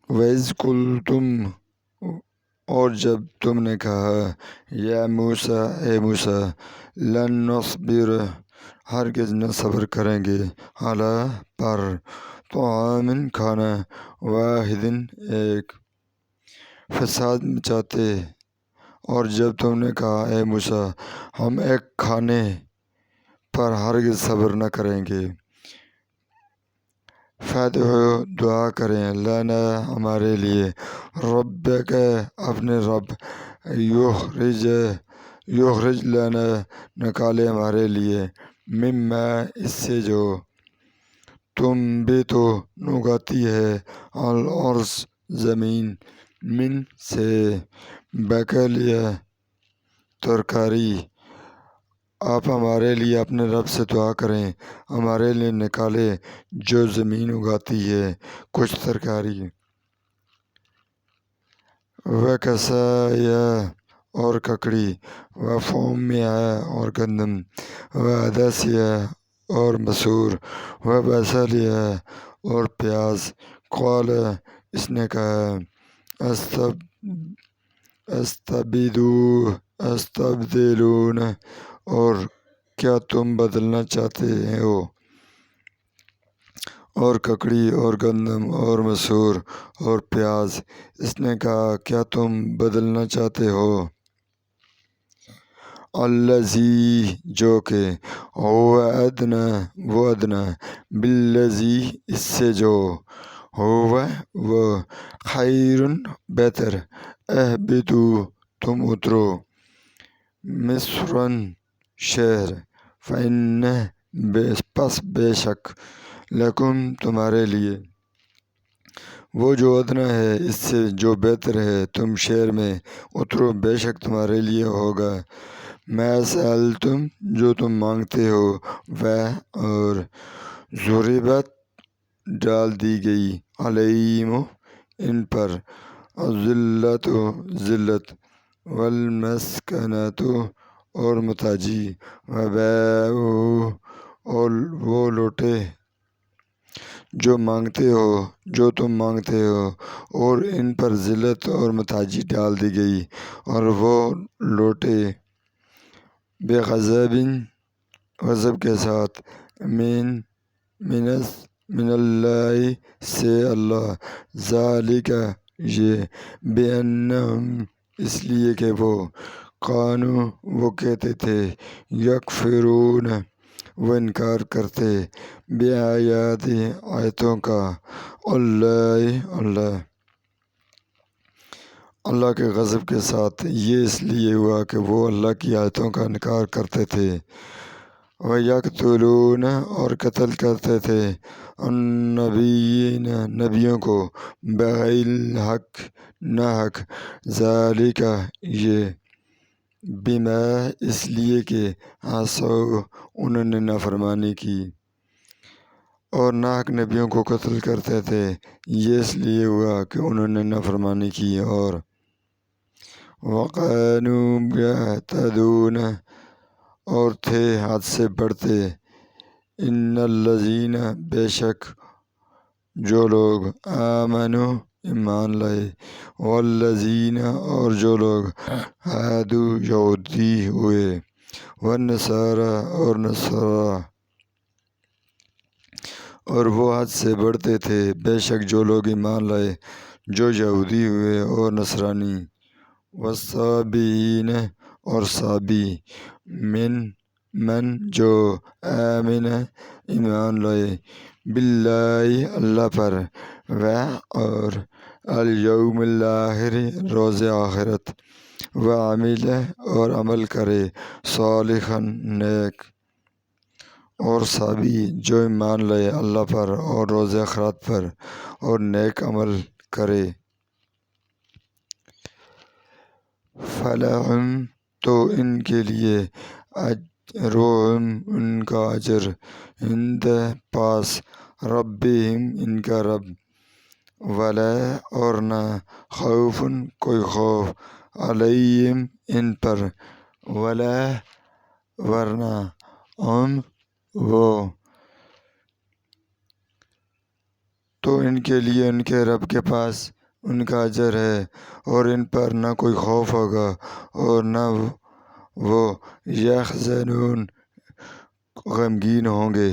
وَإِذْ قُلْتُمْ، اور جب تم نے کہا، یا موسیٰ، اے موسیٰ، لن نصبر، ہرگز نہ صبر کریں گے، علی پر، طعام کھانا، واحد ایک، فساد مچاتے، اور جب تم نے کہا، اے موسیٰ، ہم ایک کھانے پر ہرگز صبر نہ کریں گے، فادعو، دعا کریں، لنا، ہمارے لیے، ربک، اپنے رب، یخرج لنا، نکالے ہمارے لیے، مما، اس سے جو، تم بھی تو اگاتی ہے، الارض، زمین، من، سے، بقلیہ، ترکاری، آپ ہمارے لیے اپنے رب سے دعا کریں، ہمارے لیے نکالے جو زمین اگاتی ہے کچھ ترکاری، وکسایا، اور ککڑی، وفومیا، اور گندم، وعدسیہ، اور مسور، وبصلیہ، اور پیاز، قال، اس نے کہا، استبدلون، اور کیا تم بدلنا چاہتے ہو، اور ککڑی، اور گندم، اور مسور، اور پیاز، اس نے کہا، کیا تم بدلنا چاہتے ہو، الذی، جو کہ، هو ادنی، وہ ادنا، بالذی، اس سے جو، ہوا، وہ، خیر، بہتر، اہبطوا، تم اترو، مصرً، شہر، فإن، پس بے شک، لکم، تمہارے لیے، وہ جو ادنا ہے اس سے جو بہتر ہے، تم شہر میں اترو، بے شک تمہارے لیے ہوگا، ما سألتم، جو تم مانگتے ہو، وہ، اور، ضربت، ڈال دی گئی، علیہم، ان پر، الذلۃ، ذلت، والمسکنۃ، اور محتاجی، وباءوا، اور وہ لوٹے، جو مانگتے ہو، جو تم مانگتے ہو، اور ان پر ذلت اور محتاجی ڈال دی گئی، اور وہ لوٹے، بغضب، غضب کے ساتھ، من اللہ، سے اللہ، ذالک، یہ، بأنہم، اس لیے کہ وہ، قانوا، وہ کہتے تھے، یکفرون، وہ انکار کرتے، بآیات، آیتوں کا، اللہ کے غضب کے ساتھ، یہ اس لیے ہوا کہ وہ اللہ کی آیتوں کا انکار کرتے تھے، وَيَقْتُلُونَ، اور قتل کرتے تھے، النبیین، نبیوں کو، بغیر الحق، نہ حق، ذالک، یہ، بما، اس لیے کہ، عصوا، انہوں نے نافرمانی کی، اور ناحق نبیوں کو قتل کرتے تھے، یہ اس لیے ہوا کہ انہوں نے نافرمانی کی، اور، وَكَانُوا يَعْتَدُونَ، اور تھے حد سے بڑھتے، ان الذین، بے شک، جو لوگ، آمنوا، ایمان لائے، والذین، اور جو لوگ، ہادوا، یہودی ہوئے، والنصارى، اور نصارا، اور وہ حد سے بڑھتے تھے، بے شک جو لوگ ایمان لائے، جو یہودی ہوئے اور نصرانی، والصابئین، اور صابی، من، جو، آمن، ایمان لائے، باللہ، اللہ پر، اور، الیوم الآخر، روز آخرت، وعمل، اور عمل کرے، صالحا، نیک، اور صابی، جو ایمان لائے اللہ پر اور روز آخرت پر اور نیک عمل کرے، فلہم، تو ان کے لیے، اجرہم، ان کا اجر، عند، پاس، ربہم، ان کا رب، ولا، اور نہ، خوف، کوئی خوف، علیہم، ان پر، ولا، ورنہ، ہم، وہ، تو ان کے لیے ان کے رب کے پاس، ان کا اجر ہے، اور ان پر نہ کوئی خوف ہوگا اور نہ وہ یحزنون غمگین ہوں گے۔